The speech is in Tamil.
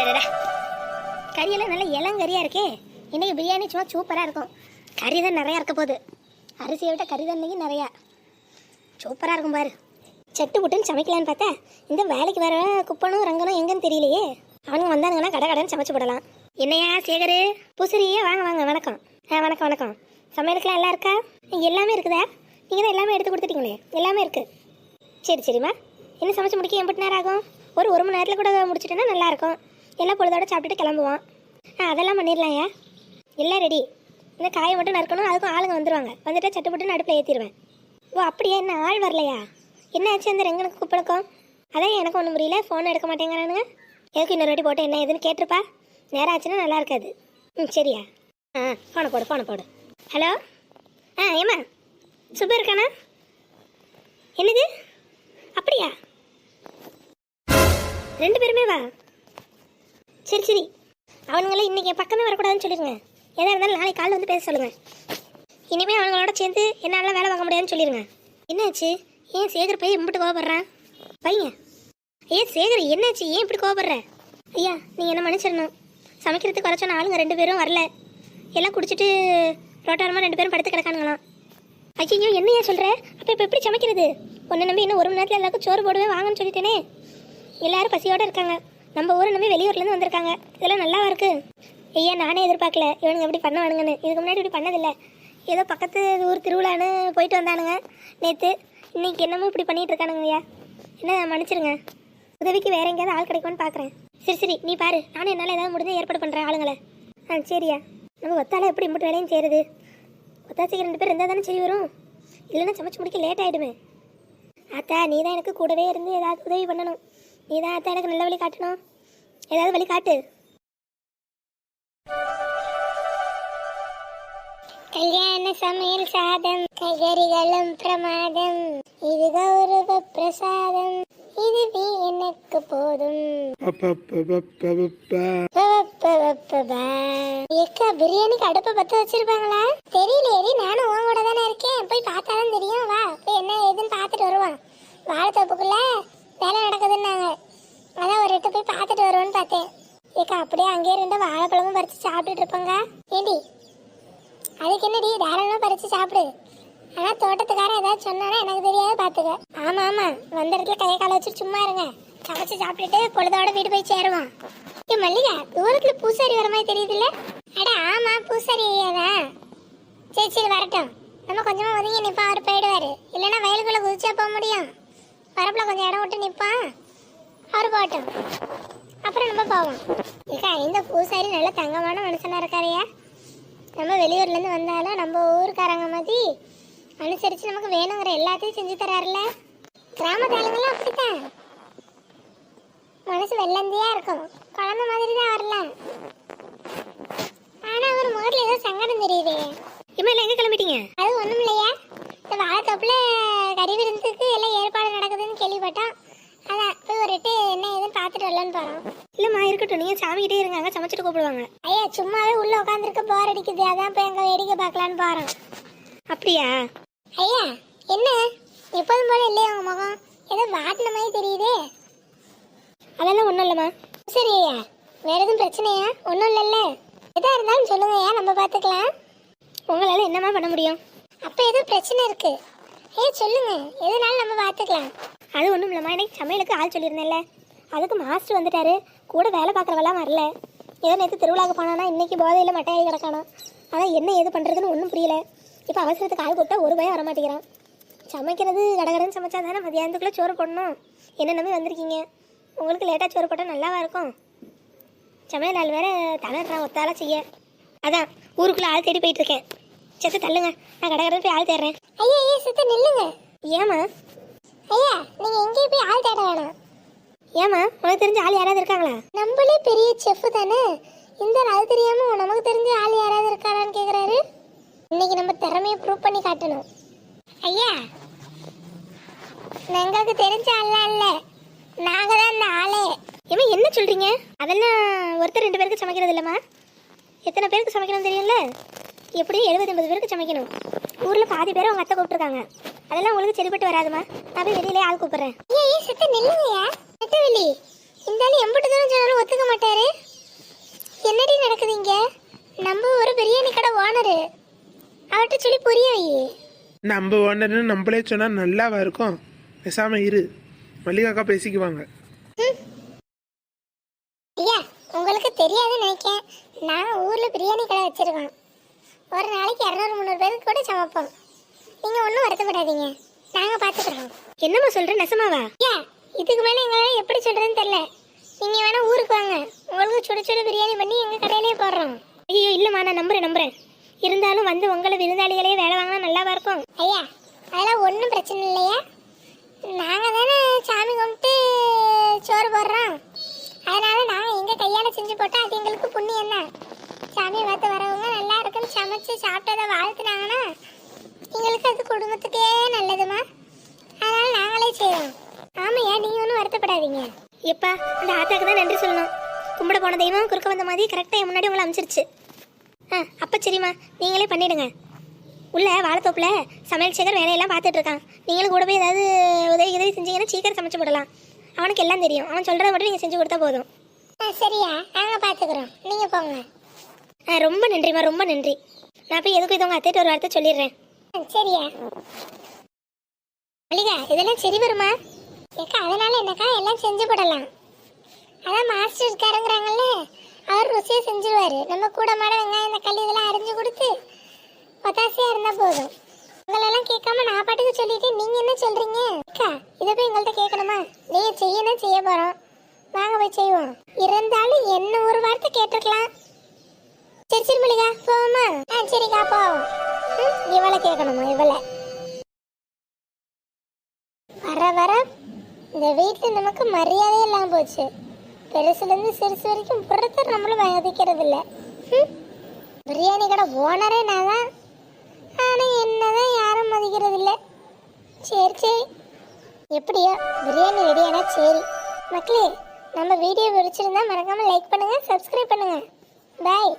அடடா, கறியெல்லாம் நல்ல இளங்கறியாக இருக்கே. இன்றைக்கி பிரியாணி சும்மா சூப்பராக இருக்கும். கறி தான் நிறையா இருக்க போகுது. அரிசியை விட்ட கறி தான் இன்றைக்கி நிறையா சூப்பராக இருக்கும் பாரு. சட்டு புட்டுன்னு சமைக்கலான்னு பார்த்தா இந்த வேலைக்கு வர குப்பனும் ரங்கனும் எங்கன்னு தெரியலையே. அவனுங்க வந்தானுங்கன்னா கடை கடைன்னு சமைச்சு போடலாம். என்னையா சேகரு பூசரியே, வாங்க வாங்க. வணக்கம். வணக்கம் வணக்கம். சமையலுக்குலாம் எல்லாம் இருக்கா? எல்லாமே இருக்குதா? நீங்கள் தான் எல்லாமே எடுத்து கொடுத்துட்டீங்களே. எல்லாமே இருக்குது. சரி சரிம்மா. என்ன சமைச்சு முடிக்க எம்பிட்டு நேரம் ஆகும்? ஒரு மணி நேரத்தில் கூட முடிச்சிட்டேன்னா நல்லாயிருக்கும். எல்லாம் பொழுதோட சாப்பிட்டுட்டு கிளம்புவான். அதெல்லாம் பண்ணிடலாம்யா. எல்லாம் ரெடி. இந்த காயை மட்டும் நறுக்கணும். அதுக்கும் ஆளுங்க வந்துடுவாங்க. வந்துட்டு சட்டுப்பட்டுன்னு அடுப்பில் ஏற்றிடுவேன். ஓ அப்படியா? என்ன ஆள் வரலையா? என்ன ஆச்சு அந்த ரெங்கனுக்கு குப்பழக்கம்? அதான் எனக்கு ஒன்றும் முடியல. ஃபோன் எடுக்க மாட்டேங்கிறானுங்க. எதுக்கு இன்னொரு வாட்டி போட்டு என்ன ஏதுன்னு கேட்டிருப்பா. நேரம் ஆச்சுன்னா நல்லா இருக்காது. சரியா? ஃபோனை போடு. ஹலோ. ஏம்மா சுபா இருக்கானா? என்னது? அப்படியா? 2 பேருமே வா. சரி. அவனுங்களே இன்றைக்கி என் பக்கமே வரக்கூடாதுன்னு சொல்லிடுங்க. எதாக இருந்தாலும் நாளைக்கு காலையில் வந்து பேச சொல்லுங்கள். இனிமேல் அவங்களோட சேர்ந்து என்னால் வேலை வாங்க முடியாதுன்னு சொல்லிடுங்க. என்னாச்சு? ஏன் சேகர் பையன் இப்படி கோவப்படுறான்? பையன் ஏன் சேகர் என்னாச்சு? ஏன் இப்படி கோவப்படுற? ஐயா நீங்கள் என்ன மன்னிச்சிடணும். சமைக்கிறதுக்கு வர சொன்ன ஆளுங்க 2 பேரும் வரல. எல்லாம் குடிச்சிட்டு ரோட்டாரமாக 2 பேரும் படுத்து கிடக்கானுங்களாம். ஐயோ என்னையா சொல்கிற? அப்போ இப்போ எப்படி சமைக்கிறது? ஒன்று நம்பி இன்னும் 1 மணி நேரத்தில் எல்லாருக்கும் சோறு போடுவேன் வாங்கன்னு சொல்லிட்டேனே. எல்லாரும் பசியோடு இருக்காங்க. நம்ம ஊரை நம்பி வெளியூர்லேருந்து வந்திருக்காங்க. இதெல்லாம் நல்லாவா இருக்குது? ஐயா நானே எதிர்பார்க்கல இவனுங்க எப்படி பண்ணுவானுங்கன்னு. இதுக்கு முன்னாடி இப்படி பண்ணதில்லை. ஏதோ பக்கத்து ஊர் திருவிழான்னு போயிட்டு வந்தானுங்க நேற்று. இன்னைக்கு என்னமோ இப்படி பண்ணிகிட்டு இருக்கானுங்க. ஐயா என்ன மன்னிச்சிருங்க. உதவிக்கு வேற எங்கேயாவது ஆள் கிடைக்கும்னு பார்க்குறேன். சரி நீ பாரு. நானும் என்னால் ஏதாவது முடிஞ்சு ஏற்பாடு பண்ணுறேன் ஆளுங்களை. சரியா? நம்ம ஒத்தால எப்படி இம்புட்டு வேலையும் செய்கிறது? ஒத்தாச்சிக்கு 2 பேர் இருந்தால் தானே சரி வரும். இல்லைன்னா சமைச்சு முடிக்க லேட் ஆகிடுமே. அத்தா நீ தான் எனக்கு கூடவே இருந்து ஏதாவது உதவி பண்ணணும். நீ தான் அத்தா எனக்கு நல்ல வழி காட்டணும். ஏதாவது வழி காட்டு. கல்யாண சமையல் சாதம், கைகறிகளும் பிரமாதம், இது கௌரவ பிரசாதம், இதுவே எனக்கு போதும். பிரியாணிக்கு அடுப்ப பத்த வச்சிருப்பாங்களா? தெரியலையே. நானும் உன் கூட தானே இருக்கேன். போய் பார்த்தாதான் தெரியும். வா போய் என்ன ஏதுன்னு பார்த்துட்டு வருவான். வாழைத்தோப்புக்குள்ள வேலை நடக்குதுன்னாங்க. அதான் ஒரு இடத்த போய் பார்த்துட்டு வருவோன்னு பார்த்தேன். ஏக்கா அப்படியே அங்கேயே 2 வாழைப்பழமும் பறிச்சு சாப்பிட்டுட்டு இருப்பாங்க. ஏண்டி அதுக்கு என்னடி? தாராளமாக பறிச்சு சாப்பிடு. ஆனால் தோட்டத்துக்காரன் ஏதாவது சொன்னானா எனக்கு தெரியாது பார்த்துக்க. ஆமாம் வந்த இடத்துல கையை காலை வச்சுட்டு சும்மா இருங்க. சமைச்சு சாப்பிட்டுட்டு பொழுதோட வீடு போய் சேருவான். மல்லிகா தூரத்தில் பூசாரி வர மாதிரி தெரியுதுல்ல? அட ஆமாம் பூசாரி ஐயாதான். சரி வரட்டும். நம்ம கொஞ்சமாக ஒதுங்கி நிற்பான். அவர் போயிடுவார். இல்லைன்னா வயலுக்குள்ளே குதிச்சா போக முடியும். வரப்பில் கொஞ்சம் இடம் விட்டு நிற்பான். அவர் போகட்டும். அப்புறம் நம்ம போவோம். ஏக்கா இந்த பூசாரி நல்ல தங்கமான மனுஷனாக இருக்காரையா. நம்ம வெளியூர்லேருந்து வந்தாலும் நம்ம ஊருக்காரங்க மாதிரி அனுசரித்து நமக்கு வேணுங்கிற எல்லாத்தையும் செஞ்சு தராருல்ல. கிராமத்து ஆளுங்கெல்லாம் அப்படித்தான். மனசு வெள்ளந்தியாக இருக்கும். குழந்தை மாதிரி தான் வரல. ஆனால் அவர் முகத்தில் ஏதோ சங்கடம் தெரியுது. இம்மையில் எங்கே கிளம்பிட்டீங்க? அது ஒன்றும் இல்லையா, இந்த வாழைத்தோப்பில் கறி விருந்துக்கு எல்லாம் ஏற்பாடு நடக்குதுன்னு கேள்விப்பட்டோம். அதான் போய் ஒரு எட்டு என்ன ஏதுன்னு பார்த்துட்டு வரலான்னு போகிறோம். இல்லைம்மா இருக்கட்டும். நீங்கள் சாமிக்கிட்டே இருங்க. அங்கே சமைச்சிட்டு கூப்பிடுவாங்க. ஐயா சும்மாவே உள்ளே உட்காந்துருக்க போர் அடிக்குது. அதான் போய் அங்கே வேடிக்கை பார்க்கலான்னு போகிறோம். அப்படியா? ஐயா என்ன எப்போதும் போல இல்லையா உங்கள் முகம்? ஏதோ வாட்டின மாதிரி தெரியுது. அதெல்லாம் ஒன்றும் இல்லைம்மா. சரி ஐயா வேறு எதுவும் பிரச்சனையா? ஒன்றும் இல்லைல்ல. எதாக இருந்தாலும் சொல்லுங்க ஐயா, நம்ம பார்த்துக்கலாம். உங்களால் என்னம்மா பண்ண முடியும்? அப்போ எதுவும் பிரச்சனை இருக்கு? ஐயா சொல்லுங்க, எதுனாலும் நம்ம பார்த்துக்கலாம். அது ஒன்றும் இல்லைம்மா. இன்னைக்கு சமையலுக்கு ஆள் சொல்லியிருந்தேன்ல, அதுக்கு மாஸ்டர் வந்துட்டாரு. கூட வேலை பார்க்குறவெல்லாம் வரல. ஏதோ நேற்று திருவிழாவுக்கு போனானா இன்னைக்கு போதையில் மட்டையாகி கிடக்கானா. அதான் என்ன ஏது பண்ணுறதுன்னு ஒன்றும் புரியல. இப்போ அவசரத்துக்கு ஆள் கூப்பிட்டா ஒரு பயம் வரமாட்டேங்கிறான். சமைக்கிறது கடகடன்னு சமைச்சா தானே மதியானத்துக்குள்ளே சோறு போடணும். என்ன நம்பி வந்திருக்கீங்க. உங்களுக்கு லேட்டாக சோறு போட்டால் நல்லாவா இருக்கும்? சமையல் ஆள் வேறு தளர்றான் ஒத்தால செய்ய. அதான் ஊருக்குள்ளே ஆள் தேடி போயிட்டுருக்கேன். செத்து தள்ளுங்க, நான் கடகடன்னு போய் ஆள் தேடுறேன். ஐயா செத்து நில்லுங்க. ஏமா? ஐயா நீங்கள் எங்கேயும் போய் ஆள் தேட வேணாம். ஏமா உனக்கு தெரிஞ்ச ஆள் யாராவது இருக்காங்களா? நம்மளே பெரிய செஃப் தானே. இந்த அது தெரியாமல் நமக்கு தெரிஞ்ச ஆள் யாராவது இருக்காரான்னு கேட்குறாரு. இன்னைக்கு நம்ம திறமையை ப்ரூவ் பண்ணி காட்டணும். ஐயா எங்களுக்கு தெரிஞ்ச ஆள்லாம் இல்லை, நாங்கள் தான் இந்த ஆளே. ஏமா என்ன சொல்கிறீங்க? அதெல்லாம் ஒருத்தர் 2 பேருக்கு சமைக்கிறது இல்லைம்மா. எத்தனை பேருக்கு சமைக்கணும் தெரியும்ல? எப்படியும் 70-80 பேருக்கு சமைக்கணும். ஊரில் பாதி பேர் அவங்க அத்தை கூப்பிட்டுருக்காங்க. அதெல்லாம் உங்களுக்கு சரிப்பட்டு வராதுமா. நான் போய் வெளியிலே ஆள் கூப்பிட்றேன். ஏன் செத்த நில்லுங்கய்யா. செத்த வெளி இந்த ஆள் எம்பிட்டு தூரம் சொன்னாலும் ஒத்துக்க மாட்டாரு. ஓனர்கிட்ட சொல்லி புரிய வை. நம்ம ஓனர்னு நம்மளே சொன்னா நல்லாவா இருக்கும்? பேசாம இரு, மல்லிகாக்கா பேசிக்குவாங்க. ஐயா உங்களுக்கு தெரியாதுன்னு நினைக்கேன், நாங்கள் ஊரில் பிரியாணி கடை வச்சுருக்கோம். ஒரு நாளைக்கு 200-300 பேருக்கு கூட சமைப்போம். நீங்கள் ஒன்றும் வருத்தப்படாதீங்க, நாங்கள் பார்த்துக்குறோம். என்னம்மா சொல்கிறேன், நெசமாவா? ஐயா இதுக்கு மேலே எங்களால் எப்படி சொல்கிறதுன்னு தெரில. நீங்கள் வேணால் ஊருக்கு வாங்க, உங்களுக்கு சுட சுட பிரியாணி பண்ணி எங்கள் கடையிலே போடுறோம். ஐயோ இல்லைம்மா, நான் நம்புகிறேன். இருந்தாலும் வந்து உங்களை விருந்தாளிகளே வேலை வாங்கினா நல்லாவா இருக்கும்? ஐயா அதெல்லாம் ஒன்றும் பிரச்சனை இல்லையா, நாங்கள் தானே சாமி கும்பிட்டு சோறு போடுறோம். அதனால நாங்கள் எங்கள் கையால் செஞ்சு போட்டால் அது எங்களுக்கு புண்ணியம் தான். சாமியை பார்த்து வரவங்க நல்லா இருக்குன்னு சமைச்சு சாப்பிட்டதை வாழ்த்துனாங்கன்னா எங்களுக்கு அது குடும்பத்துக்கே நல்லதுமா. அதனால நாங்களே செய்வோம். ஆமையா நீங்கள் ஒன்றும் வருத்தப்படாதீங்க. எப்பா அந்த ஆத்தாக்கு தான் நன்றி சொல்லணும். கும்பிட போன தெய்வம் குறுக்க வந்த மாதிரி கரெக்டாக என் முன்னாடி உங்களை அனுப்பிச்சிருச்சு. அப்போ சரிம்மா, நீங்களே பண்ணிவிடுங்க. உள்ள வாழைத்தோப்பில் சமையல் சேகர் வேலையெல்லாம் பார்த்துட்டு இருக்கான். நீங்களும் கூட போய் ஏதாவது உதவி செஞ்சீங்கன்னா சீக்கிரம் சமைச்சு போடலாம். அவனுக்கு எல்லாம் தெரியும், அவன் சொல்கிறத மட்டும் நீங்கள் செஞ்சு கொடுத்தா போதும். சரியா, நாங்கள் பார்த்துக்குறோம், நீங்கள் போங்க. ரொம்ப நன்றிம்மா, ரொம்ப நன்றி. நான் போய் எதுக்கும் இது உங்கள் அத்தைட்டு ஒரு வார்த்தை சொல்லிடுறேன். சரியா மல்லிகா, இதெல்லாம் சரி வருமா? ஏக்கா அதனால என்னக்கா, எல்லாம் செஞ்சு போடலாம். அதான் மாஸ்டர் இருக்காருங்கிறாங்கல்ல, அவர் ருசியாக செஞ்சுருவார். நம்ம கூட மாட வெங்காயம் தக்காளி இதெல்லாம் அரிஞ்சு கொடுத்து பத்தாசியாக இருந்தால் போதும். உங்களெல்லாம் கேட்காம நான் பாட்டுக்கு சொல்லிட்டு நீங்கள் என்ன சொல்கிறீங்க? அக்கா இதை போய் எங்கள்கிட்ட கேட்கணுமா? நீங்கள் செய்யணும், செய்ய போகிறோம், வாங்க போய் செய்வோம். இருந்தாலும் என்ன ஒரு வார்த்தை கேட்டுருக்கலாம். சரி மல்லிகா போவோமா? சரிக்கா போவோம். இவளை கேட்கணுமா? இவளை வர வர இந்த வீட்டில் நமக்கு மரியாதையே இல்லாமல் போச்சு. பெருசுலேருந்து சிறுசு வரைக்கும் புறத்தை நம்மளும் மதிக்கிறது இல்லை. பிரியாணி கடை ஓனரே நான் தான், ஆனால் என்னதான் யாரும் மதிக்கிறது இல்லை. சரி எப்படியோ பிரியாணி ரெடியானா சரி. மக்களே நம்ம வீடியோ பிடிச்சிருந்தா மறக்காமல் லைக் பண்ணுங்கள், சப்ஸ்கிரைப் பண்ணுங்கள். பாய்.